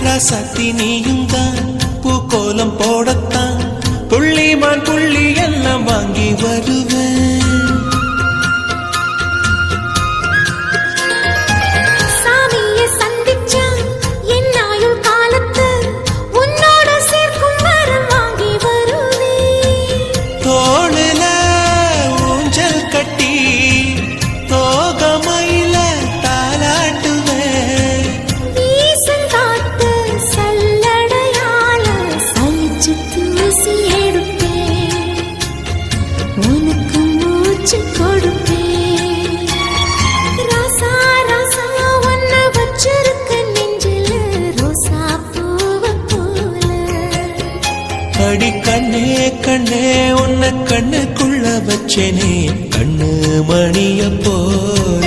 ராசாத்தி நீயும் தான் பூக்கோலம் போடத்தான் புள்ளிமான் புள்ளி எல்லாம் வாங்கி வருவேன். அடி கண்ணே கண்ணே உன்னை கண்ணுக்குள்ள வச்சேனே கண்ணு மணிய போல.